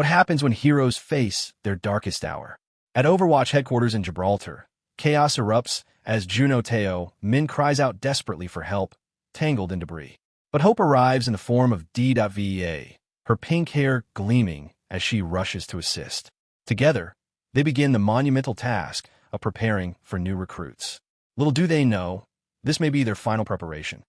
What happens when heroes face their darkest hour? At Overwatch Headquarters in Gibraltar, chaos erupts as Juno Teo Minh cries out desperately for help, tangled in debris. But hope arrives in the form of D.Va, her pink hair gleaming as she rushes to assist. Together, they begin the monumental task of preparing for new recruits. Little do they know, this may be their final preparation.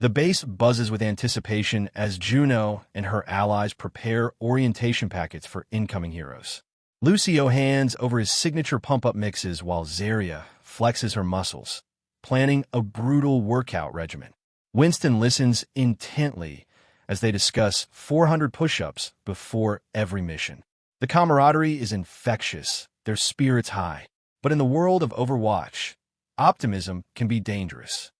The base buzzes with anticipation as Juno and her allies prepare orientation packets for incoming heroes. Lucio hands over his signature pump-up mixes while Zarya flexes her muscles, planning a brutal workout regimen. Winston listens intently as they discuss 400 push-ups before every mission. The camaraderie is infectious, their spirits high. But in the world of Overwatch, optimism can be dangerous.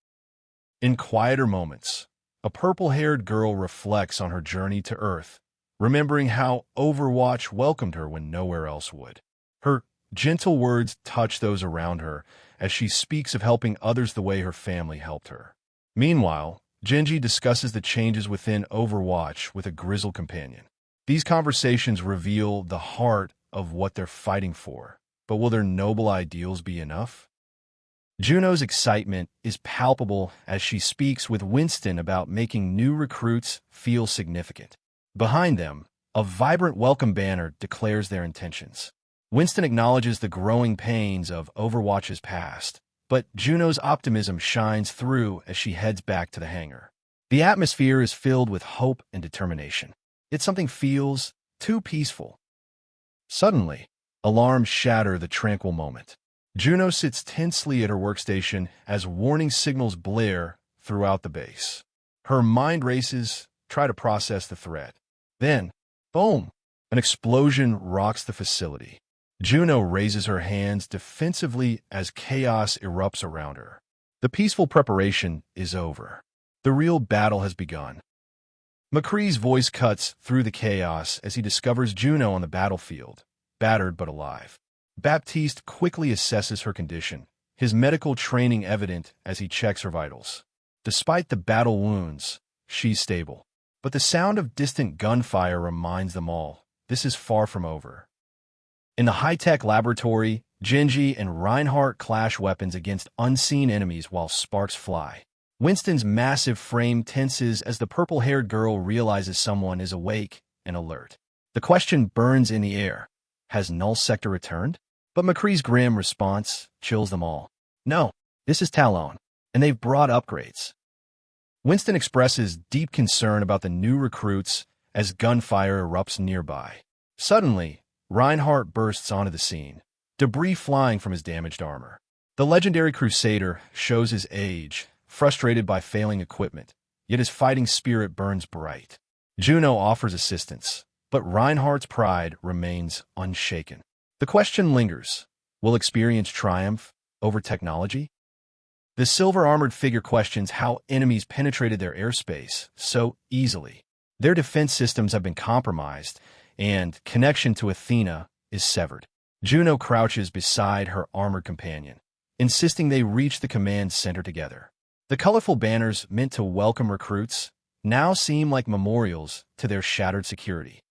In quieter moments, a purple-haired girl reflects on her journey to Earth, remembering how Overwatch welcomed her when nowhere else would. Her gentle words touch those around her as she speaks of helping others the way her family helped her. Meanwhile, Genji discusses the changes within Overwatch with a grizzled companion. These conversations reveal the heart of what they're fighting for, but will their noble ideals be enough? Juno's excitement is palpable as she speaks with Winston about making new recruits feel significant. Behind them, a vibrant welcome banner declares their intentions. Winston acknowledges the growing pains of Overwatch's past, but Juno's optimism shines through as she heads back to the hangar. The atmosphere is filled with hope and determination. Yet something feels too peaceful. Suddenly, alarms shatter the tranquil moment. Juno sits tensely at her workstation as warning signals blare throughout the base. Her mind races, try to process the threat. Then, boom! An explosion rocks the facility. Juno raises her hands defensively as chaos erupts around her. The peaceful preparation is over. The real battle has begun. McCree's voice cuts through the chaos as he discovers Juno on the battlefield, battered but alive. Baptiste quickly assesses her condition, his medical training evident as he checks her vitals. Despite the battle wounds, she's stable. But the sound of distant gunfire reminds them all, this is far from over. In the high-tech laboratory, Genji and Reinhardt clash weapons against unseen enemies while sparks fly. Winston's massive frame tenses as the purple-haired girl realizes someone is awake and alert. The question burns in the air. Has Null Sector returned? But McCree's grim response chills them all. No, this is Talon, and they've brought upgrades. Winston expresses deep concern about the new recruits as gunfire erupts nearby. Suddenly, Reinhardt bursts onto the scene, debris flying from his damaged armor. The legendary Crusader shows his age, frustrated by failing equipment, yet his fighting spirit burns bright. Juno offers assistance, but Reinhardt's pride remains unshaken. The question lingers, will experience triumph over technology? The silver-armored figure questions how enemies penetrated their airspace so easily. Their defense systems have been compromised, and connection to Athena is severed. Juno crouches beside her armored companion, insisting they reach the command center together. The colorful banners meant to welcome recruits now seem like memorials to their shattered security.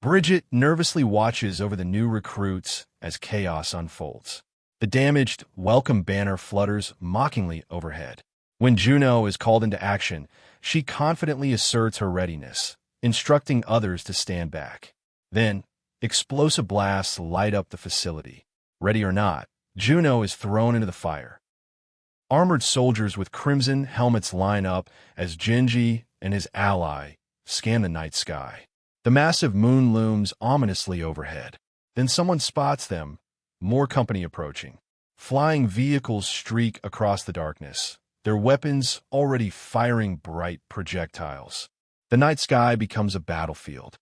Bridget nervously watches over the new recruits as chaos unfolds. The damaged welcome banner flutters mockingly overhead. When Juno is called into action, she confidently asserts her readiness, instructing others to stand back. Then, explosive blasts light up the facility. Ready or not, Juno is thrown into the fire. Armored soldiers with crimson helmets line up as Genji and his ally scan the night sky. The massive moon looms ominously overhead. Then someone spots them, more company approaching. Flying vehicles streak across the darkness, their weapons already firing bright projectiles. The night sky becomes a battlefield.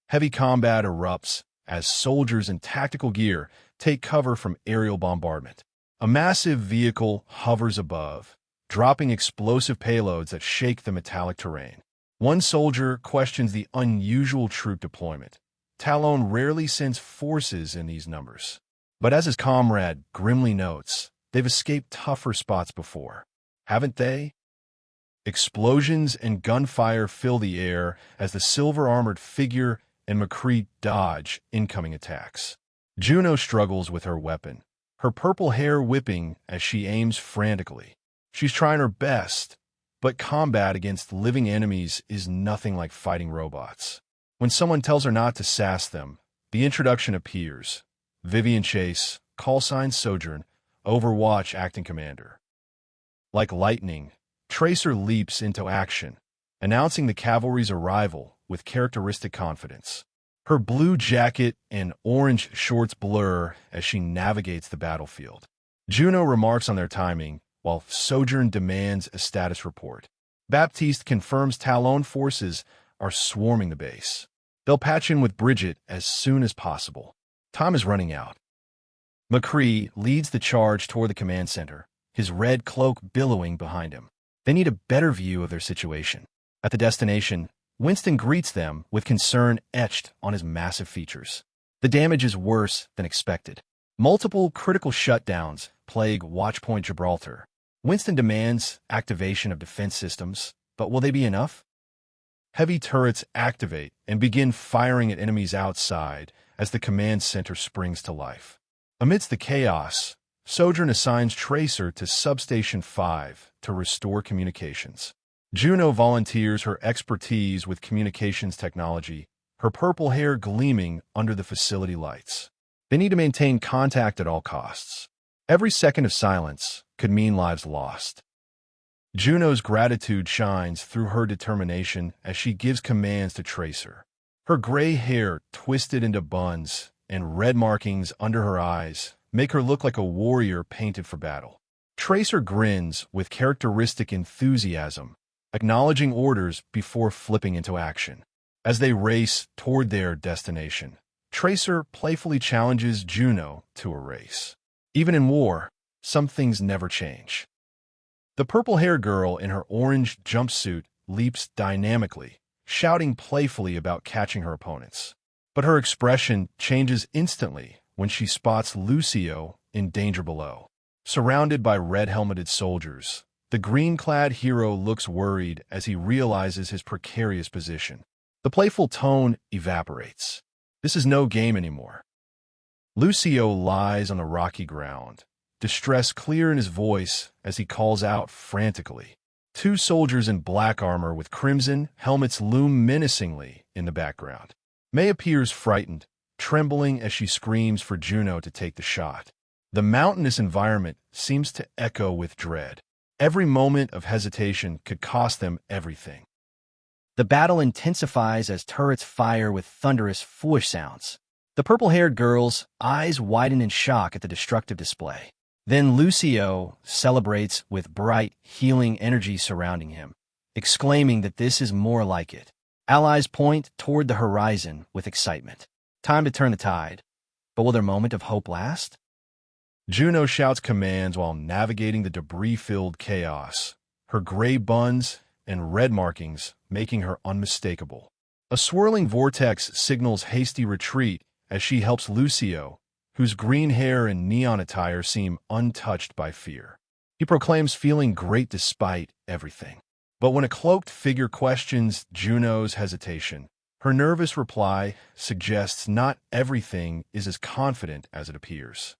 Heavy combat erupts as soldiers in tactical gear take cover from aerial bombardment. A massive vehicle hovers above, dropping explosive payloads that shake the metallic terrain. One soldier questions the unusual troop deployment. Talon rarely sends forces in these numbers. But as his comrade grimly notes, they've escaped tougher spots before. Haven't they? Explosions and gunfire fill the air as the silver-armored figure and McCree dodge incoming attacks. Juno struggles with her weapon, her purple hair whipping as she aims frantically. She's trying her best, but combat against living enemies is nothing like fighting robots. When someone tells her not to sass them, the introduction appears. Vivian Chase, callsign Sojourn, Overwatch acting commander. Like lightning, Tracer leaps into action, announcing the cavalry's arrival with characteristic confidence. Her blue jacket and orange shorts blur as she navigates the battlefield. Juno remarks on their timing, while Sojourn demands a status report. Baptiste confirms Talon forces are swarming the base. They'll patch in with Bridget as soon as possible. Time is running out. McCree leads the charge toward the command center, his red cloak billowing behind him. They need a better view of their situation. At the destination, Winston greets them with concern etched on his massive features. The damage is worse than expected. Multiple critical shutdowns plague Watchpoint Gibraltar. Winston demands activation of defense systems, but will they be enough? Heavy turrets activate and begin firing at enemies outside as the command center springs to life. Amidst the chaos, Sojourn assigns Tracer to Substation 5 to restore communications. Juno volunteers her expertise with communications technology, her purple hair gleaming under the facility lights. They need to maintain contact at all costs. Every second of silence could mean lives lost. Juno's gratitude shines through her determination as she gives commands to Tracer. Her gray hair twisted into buns and red markings under her eyes make her look like a warrior painted for battle. Tracer grins with characteristic enthusiasm, acknowledging orders before flipping into action. As they race toward their destination, Tracer playfully challenges Juno to a race. Even in war, some things never change. The purple-haired girl in her orange jumpsuit leaps dynamically, shouting playfully about catching her opponents. But her expression changes instantly when she spots Lucio in danger below. Surrounded by red-helmeted soldiers, the green-clad hero looks worried as he realizes his precarious position. The playful tone evaporates. This is no game anymore. Lucio lies on the rocky ground, distress clear in his voice as he calls out frantically. Two soldiers in black armor with crimson helmets loom menacingly in the background. May appears frightened, trembling as she screams for Juno to take the shot. The mountainous environment seems to echo with dread. Every moment of hesitation could cost them everything. The battle intensifies as turrets fire with thunderous, foolish sounds. The purple-haired girl's eyes widen in shock at the destructive display. Then Lucio celebrates with bright, healing energy surrounding him, exclaiming that this is more like it. Allies point toward the horizon with excitement. Time to turn the tide. But will their moment of hope last? Juno shouts commands while navigating the debris-filled chaos, her gray buns and red markings making her unmistakable. A swirling vortex signals hasty retreat as she helps Lucio, whose green hair and neon attire seem untouched by fear. He proclaims feeling great despite everything. But when a cloaked figure questions Juno's hesitation, her nervous reply suggests not everything is as confident as it appears.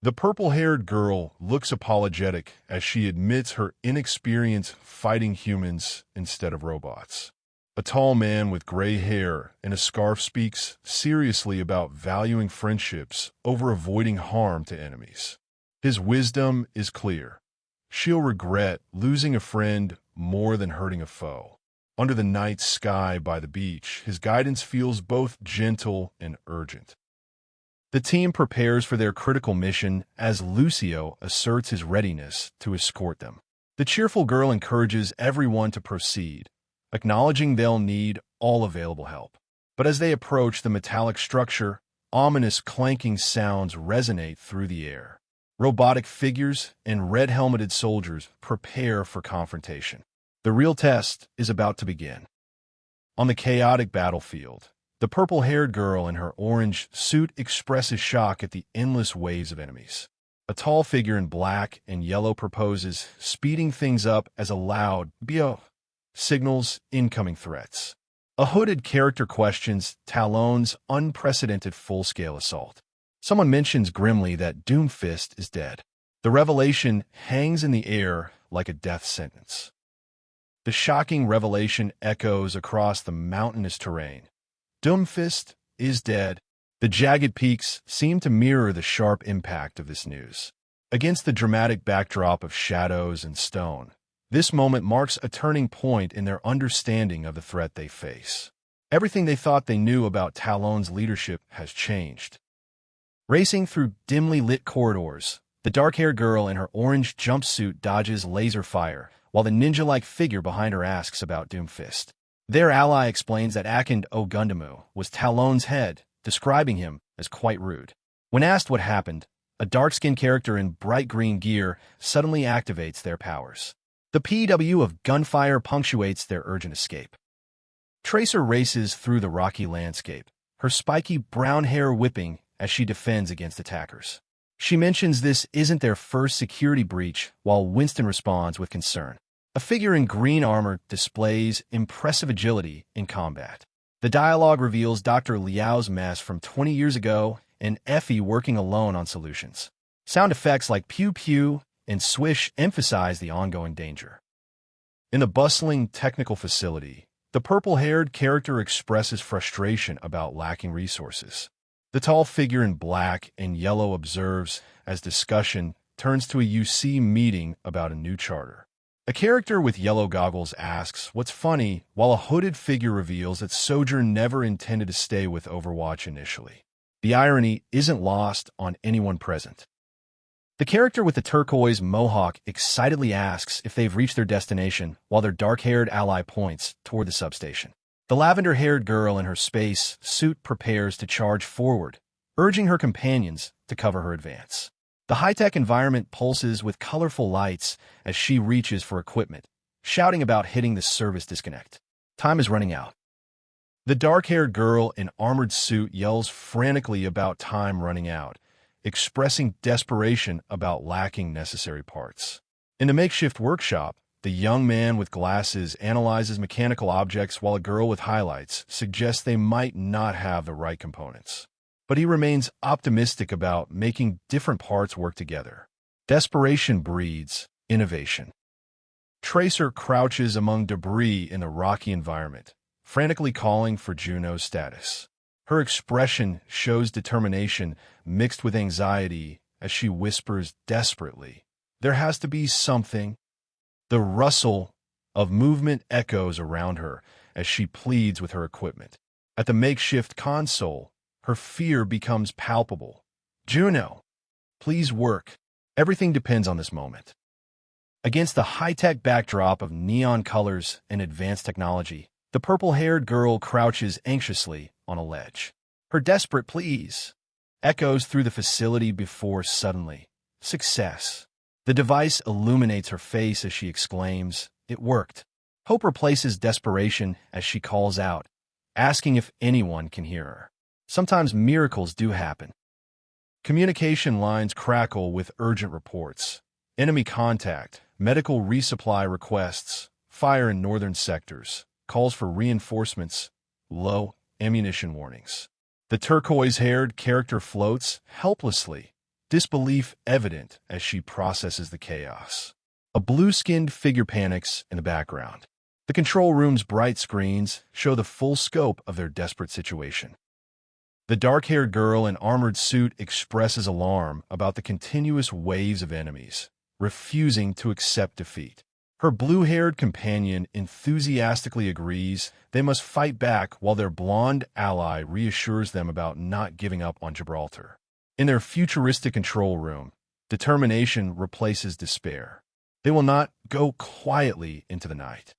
The purple-haired girl looks apologetic as she admits her inexperience fighting humans instead of robots. A tall man with gray hair and a scarf speaks seriously about valuing friendships over avoiding harm to enemies. His wisdom is clear. She'll regret losing a friend more than hurting a foe. Under the night sky by the beach, his guidance feels both gentle and urgent. The team prepares for their critical mission as Lucio asserts his readiness to escort them. The cheerful girl encourages everyone to proceed, acknowledging they'll need all available help. But as they approach the metallic structure, ominous clanking sounds resonate through the air. Robotic figures and red-helmeted soldiers prepare for confrontation. The real test is about to begin. On the chaotic battlefield, the purple-haired girl in her orange suit expresses shock at the endless waves of enemies. A tall figure in black and yellow proposes, speeding things up as a loud "Bio" signals incoming threats. A hooded character questions Talon's unprecedented full-scale assault. Someone mentions grimly that Doomfist is dead. The revelation hangs in the air like a death sentence. The shocking revelation echoes across the mountainous terrain. Doomfist is dead. The jagged peaks seem to mirror the sharp impact of this news. Against the dramatic backdrop of shadows and stone, this moment marks a turning point in their understanding of the threat they face. Everything they thought they knew about Talon's leadership has changed. Racing through dimly lit corridors, the dark-haired girl in her orange jumpsuit dodges laser fire, while the ninja-like figure behind her asks about Doomfist. Their ally explains that Akand Ogundamu was Talon's head, describing him as quite rude. When asked what happened, a dark-skinned character in bright green gear suddenly activates their powers. The PW of gunfire punctuates their urgent escape. Tracer races through the rocky landscape, her spiky brown hair whipping as she defends against attackers. She mentions this isn't their first security breach, while Winston responds with concern. A figure in green armor displays impressive agility in combat. The dialogue reveals Dr. Liao's mess from 20 years ago and Effie working alone on solutions. Sound effects like pew-pew and swish emphasize the ongoing danger. In the bustling technical facility, the purple-haired character expresses frustration about lacking resources. The tall figure in black and yellow observes as discussion turns to a UC meeting about a new charter. A character with yellow goggles asks what's funny, while a hooded figure reveals that Sojourn never intended to stay with Overwatch initially. The irony isn't lost on anyone present. The character with the turquoise Mohawk excitedly asks if they've reached their destination, while their dark-haired ally points toward the substation. The lavender-haired girl in her space suit prepares to charge forward, urging her companions to cover her advance. The high-tech environment pulses with colorful lights as she reaches for equipment, shouting about hitting the service disconnect. Time is running out. The dark-haired girl in armored suit yells frantically about time running out, expressing desperation about lacking necessary parts. In the makeshift workshop, the young man with glasses analyzes mechanical objects while a girl with highlights suggests they might not have the right components. But he remains optimistic about making different parts work together. Desperation breeds innovation. Tracer crouches among debris in the rocky environment, frantically calling for Juno's status. Her expression shows determination mixed with anxiety as she whispers desperately, "There has to be something." The rustle of movement echoes around her as she pleads with her equipment. At the makeshift console, her fear becomes palpable. "Juno, please work." Everything depends on this moment. Against the high-tech backdrop of neon colors and advanced technology, the purple-haired girl crouches anxiously on a ledge. Her desperate pleas echoes through the facility before suddenly, success. The device illuminates her face as she exclaims, "It worked." Hope replaces desperation as she calls out, asking if anyone can hear her. Sometimes miracles do happen. Communication lines crackle with urgent reports. Enemy contact, medical resupply requests, fire in northern sectors, calls for reinforcements, low ammunition warnings. The turquoise-haired character floats helplessly, disbelief evident as she processes the chaos. A blue-skinned figure panics in the background. The control room's bright screens show the full scope of their desperate situation. The dark-haired girl in armored suit expresses alarm about the continuous waves of enemies, refusing to accept defeat. Her blue-haired companion enthusiastically agrees they must fight back while their blonde ally reassures them about not giving up on Gibraltar. In their futuristic control room, determination replaces despair. They will not go quietly into the night.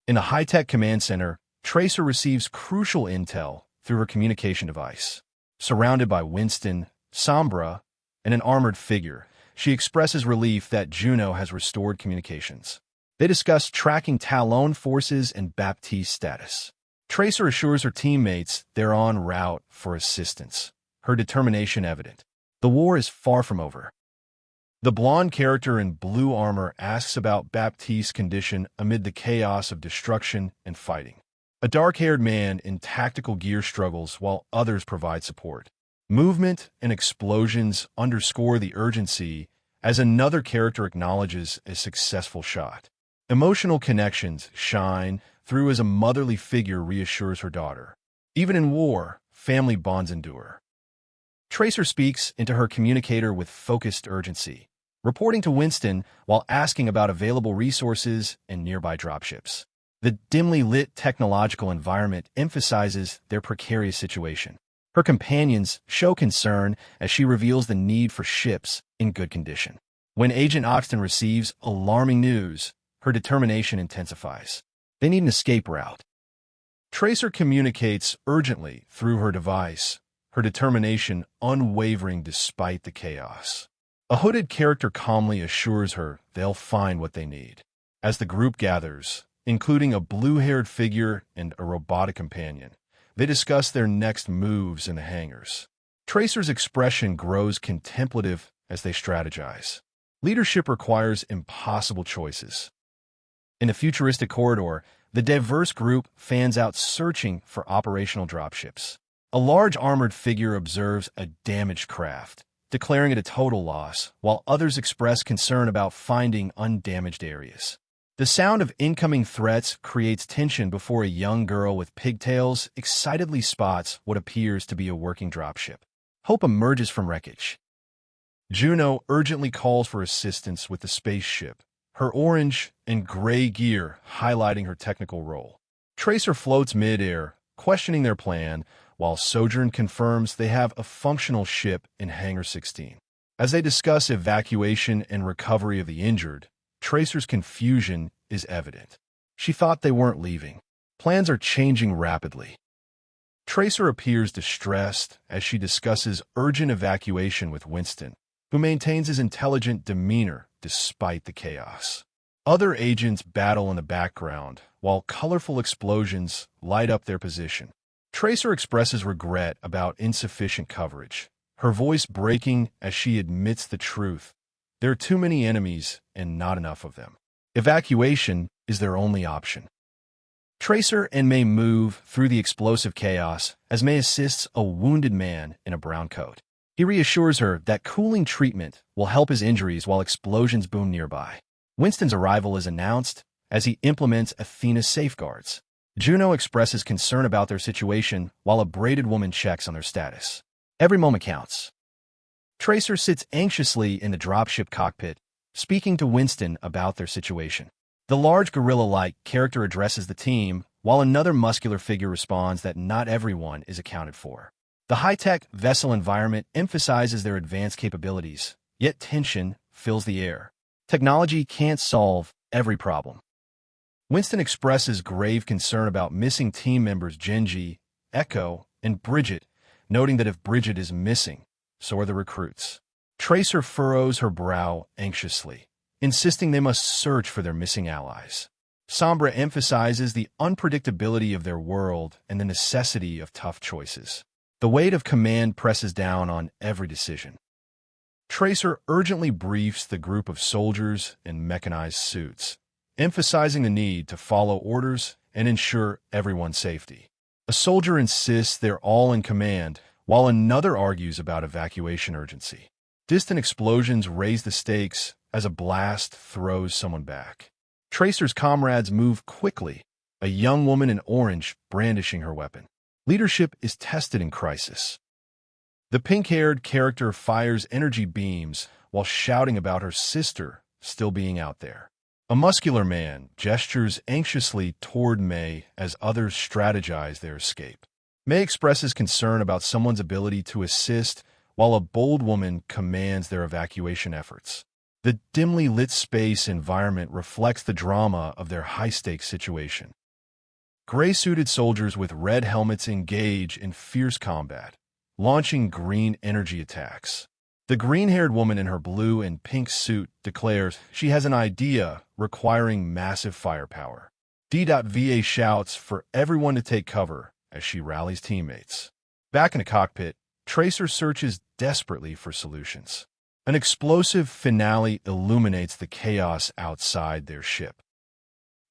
In the high-tech command center, Tracer receives crucial intel through her communication device. Surrounded by Winston, Sombra, and an armored figure, she expresses relief that Juno has restored communications. They discuss tracking Talon forces and Baptiste's status. Tracer assures her teammates they're en route for assistance, her determination evident. The war is far from over. The blonde character in blue armor asks about Baptiste's condition amid the chaos of destruction and fighting. A dark-haired man in tactical gear struggles while others provide support. Movement and explosions underscore the urgency as another character acknowledges a successful shot. Emotional connections shine through as a motherly figure reassures her daughter. Even in war, family bonds endure. Tracer speaks into her communicator with focused urgency, reporting to Winston while asking about available resources and nearby dropships. The dimly lit technological environment emphasizes their precarious situation. Her companions show concern as she reveals the need for ships in good condition. When Agent Oxton receives alarming news, her determination intensifies. They need an escape route. Tracer communicates urgently through her device, her determination unwavering despite the chaos. A hooded character calmly assures her they'll find what they need. As the group gathers, including a blue-haired figure and a robotic companion, they discuss their next moves in the hangars. Tracer's expression grows contemplative as they strategize. Leadership requires impossible choices. In a futuristic corridor, the diverse group fans out searching for operational dropships. A large armored figure observes a damaged craft, declaring it a total loss, while others express concern about finding undamaged areas. The sound of incoming threats creates tension before a young girl with pigtails excitedly spots what appears to be a working dropship. Hope emerges from wreckage. Juno urgently calls for assistance with the spaceship, her orange and gray gear highlighting her technical role. Tracer floats mid-air, questioning their plan, while Sojourn confirms they have a functional ship in Hangar 16. As they discuss evacuation and recovery of the injured, Tracer's confusion is evident. She thought they weren't leaving. Plans are changing rapidly. Tracer appears distressed as she discusses urgent evacuation with Winston, who maintains his intelligent demeanor despite the chaos. Other agents battle in the background, while colorful explosions light up their position. Tracer expresses regret about insufficient coverage, her voice breaking as she admits the truth. There are too many enemies and not enough of them. Evacuation is their only option. Tracer and May move through the explosive chaos as May assists a wounded man in a brown coat. He reassures her that cooling treatment will help his injuries while explosions boom nearby. Winston's arrival is announced as he implements Athena's safeguards. Juno expresses concern about their situation while a braided woman checks on their status. Every moment counts. Tracer sits anxiously in the dropship cockpit, speaking to Winston about their situation. The large gorilla-like character addresses the team, while another muscular figure responds that not everyone is accounted for. The high-tech vessel environment emphasizes their advanced capabilities, yet tension fills the air. Technology can't solve every problem. Winston expresses grave concern about missing team members Genji, Echo, and Bridget, noting that if Bridget is missing, so are the recruits. Tracer furrows her brow anxiously, insisting they must search for their missing allies. Sombra emphasizes the unpredictability of their world and the necessity of tough choices. The weight of command presses down on every decision. Tracer urgently briefs the group of soldiers in mechanized suits, emphasizing the need to follow orders and ensure everyone's safety. A soldier insists they're all in command, while another argues about evacuation urgency. Distant explosions raise the stakes as a blast throws someone back. Tracer's comrades move quickly, a young woman in orange brandishing her weapon. Leadership is tested in crisis. The pink-haired character fires energy beams while shouting about her sister still being out there. A muscular man gestures anxiously toward May as others strategize their escape. May expresses concern about someone's ability to assist, while a bold woman commands their evacuation efforts. The dimly lit space environment reflects the drama of their high-stakes situation. Gray-suited soldiers with red helmets engage in fierce combat, launching green energy attacks. The green-haired woman in her blue and pink suit declares she has an idea requiring massive firepower. D.Va shouts for everyone to take cover as she rallies teammates. Back in the cockpit, Tracer searches desperately for solutions. An explosive finale illuminates the chaos outside their ship.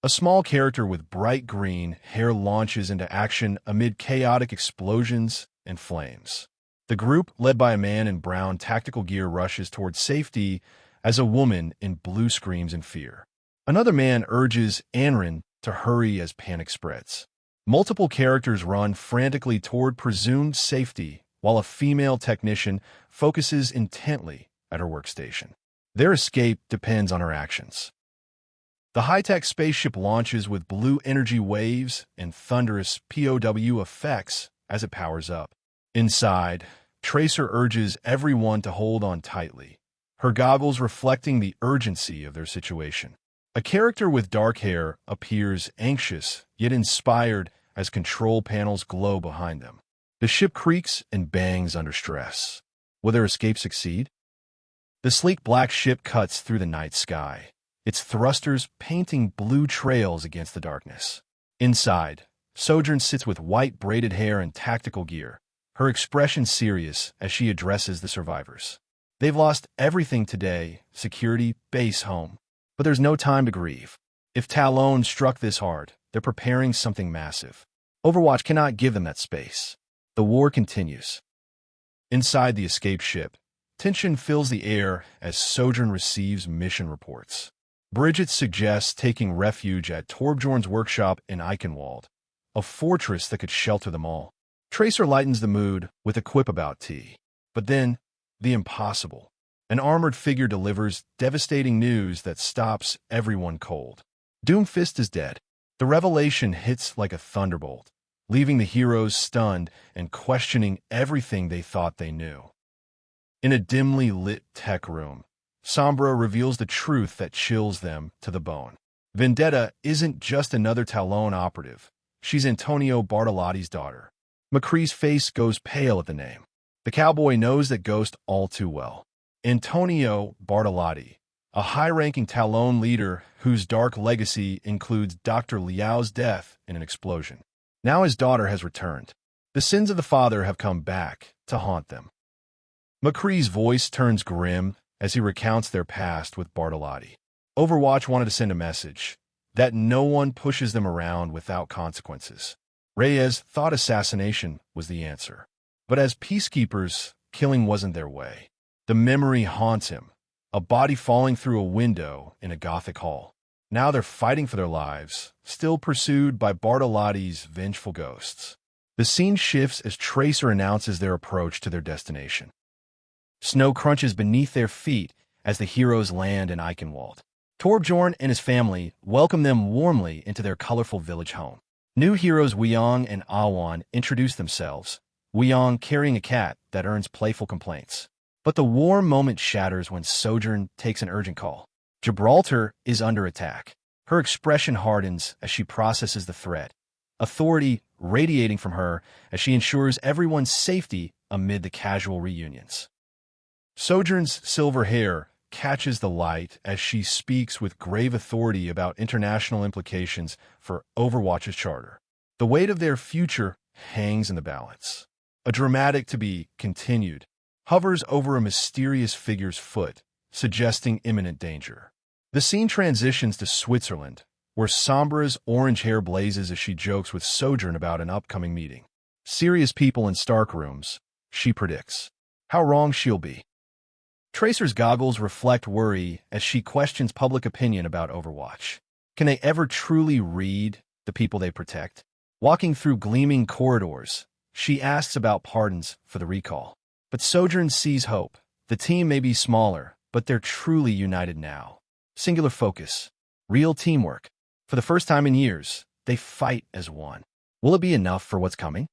A small character with bright green hair launches into action amid chaotic explosions and flames. The group, led by a man in brown tactical gear, rushes towards safety as a woman in blue screams in fear. Another man urges Anrin to hurry as panic spreads. Multiple characters run frantically toward presumed safety while a female technician focuses intently at her workstation. Their escape depends on her actions. The high-tech spaceship launches with blue energy waves and thunderous POW effects as it powers up. Inside, Tracer urges everyone to hold on tightly, her goggles reflecting the urgency of their situation. A character with dark hair appears anxious yet inspired as control panels glow behind them. The ship creaks and bangs under stress. Will their escape succeed? The sleek black ship cuts through the night sky, its thrusters painting blue trails against the darkness. Inside, Sojourn sits with white braided hair and tactical gear, her expression serious as she addresses the survivors. They've lost everything today: security, base, home. But there's no time to grieve. If Talon struck this hard, they're preparing something massive. Overwatch cannot give them that space. The war continues. Inside the escape ship, tension fills the air as Sojourn receives mission reports. Bridget suggests taking refuge at Torbjorn's workshop in Eichenwald, a fortress that could shelter them all. Tracer lightens the mood with a quip about tea. But then, the impossible. An armored figure delivers devastating news that stops everyone cold. Doomfist is dead. The revelation hits like a thunderbolt, leaving the heroes stunned and questioning everything they thought they knew. In a dimly lit tech room, Sombra reveals the truth that chills them to the bone. Vendetta isn't just another Talon operative. She's Antonio Bartolotti's daughter. McCree's face goes pale at the name. The cowboy knows that ghost all too well. Antonio Bartolotti, a high-ranking Talon leader whose dark legacy includes Dr. Liao's death in an explosion. Now his daughter has returned. The sins of the father have come back to haunt them. McCree's voice turns grim as he recounts their past with Bartolotti. Overwatch wanted to send a message that no one pushes them around without consequences. Reyes thought assassination was the answer. But as peacekeepers, killing wasn't their way. The memory haunts him, a body falling through a window in a Gothic hall. Now they're fighting for their lives, still pursued by Bartolotti's vengeful ghosts. The scene shifts as Tracer announces their approach to their destination. Snow crunches beneath their feet as the heroes land in Eichenwald. Torbjorn and his family welcome them warmly into their colorful village home. New heroes Weong and Awan introduce themselves, Weong carrying a cat that earns playful complaints. But the warm moment shatters when Sojourn takes an urgent call. Gibraltar is under attack. Her expression hardens as she processes the threat, authority radiating from her as she ensures everyone's safety amid the casual reunions. Sojourn's silver hair catches the light as she speaks with grave authority about international implications for Overwatch's charter. The weight of their future hangs in the balance. A dramatic to be continued hovers over a mysterious figure's foot, suggesting imminent danger. The scene transitions to Switzerland, where Sombra's orange hair blazes as she jokes with Sojourn about an upcoming meeting. Serious people in stark rooms, she predicts. How wrong she'll be. Tracer's goggles reflect worry as she questions public opinion about Overwatch. Can they ever truly read the people they protect? Walking through gleaming corridors, she asks about pardons for the recall. But Sojourn sees hope. The team may be smaller, but they're truly united now. Singular focus, real teamwork. For the first time in years, they fight as one. Will it be enough for what's coming?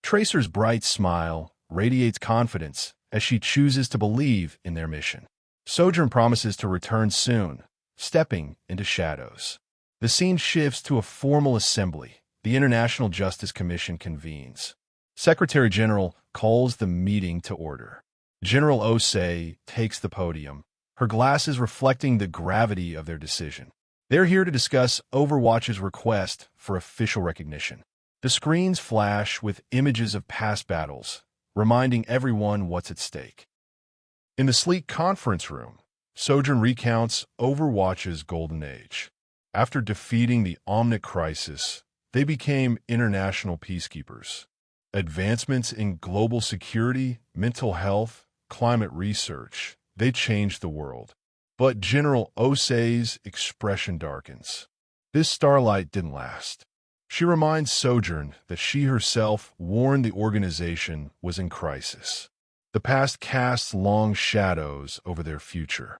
Tracer's bright smile radiates confidence as she chooses to believe in their mission. Sojourn promises to return soon, stepping into shadows. The scene shifts to a formal assembly. The International Justice Commission convenes. Secretary General calls the meeting to order. General Osei takes the podium, her glasses reflecting the gravity of their decision. They're here to discuss Overwatch's request for official recognition. The screens flash with images of past battles, reminding everyone what's at stake. In the sleek conference room, Sojourn recounts Overwatch's golden age. After defeating the Omnic crisis, they became international peacekeepers. Advancements in global security, mental health, climate research, they changed the world. But General Osei's expression darkens. This starlight didn't last. She reminds Sojourn that she herself warned the organization was in crisis. The past casts long shadows over their future.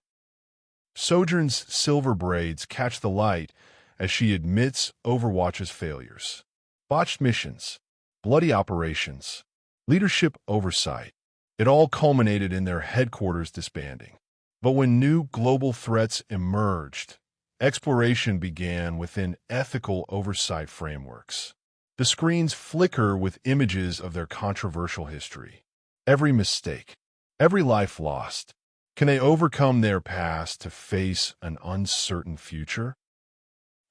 Sojourn's silver braids catch the light as she admits Overwatch's failures. Botched missions, bloody operations, leadership oversight. It all culminated in their headquarters disbanding. But when new global threats emerged, exploration began within ethical oversight frameworks. The screens flicker with images of their controversial history. Every mistake, every life lost. Can they overcome their past to face an uncertain future?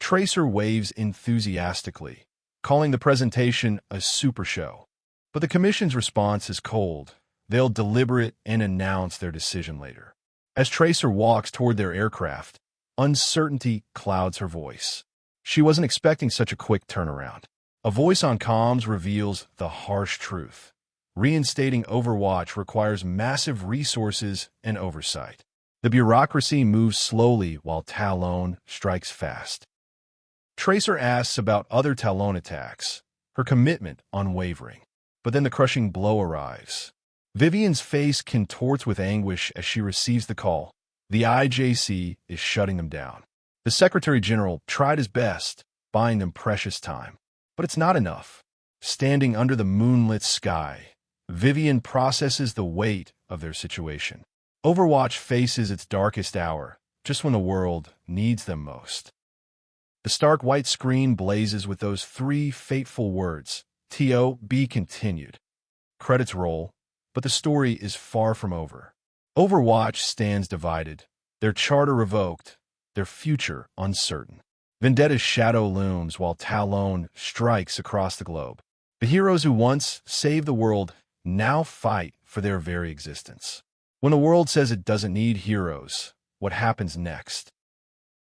Tracer waves enthusiastically, calling the presentation a super show. But the Commission's response is cold. They'll deliberate and announce their decision later. As Tracer walks toward their aircraft, uncertainty clouds her voice. She wasn't expecting such a quick turnaround. A voice on comms reveals the harsh truth. Reinstating Overwatch requires massive resources and oversight. The bureaucracy moves slowly while Talon strikes fast. Tracer asks about other Talon attacks, her commitment unwavering. But then the crushing blow arrives. Vivian's face contorts with anguish as she receives the call. The IJC is shutting them down. The Secretary General tried his best, buying them precious time. But it's not enough. Standing under the moonlit sky, Vivian processes the weight of their situation. Overwatch faces its darkest hour, just when the world needs them most. The stark white screen blazes with those three fateful words, "To be continued." Credits roll, but the story is far from over. Overwatch stands divided, their charter revoked, their future uncertain. Vendetta's shadow looms while Talon strikes across the globe. The heroes who once saved the world now fight for their very existence. When the world says it doesn't need heroes, what happens next?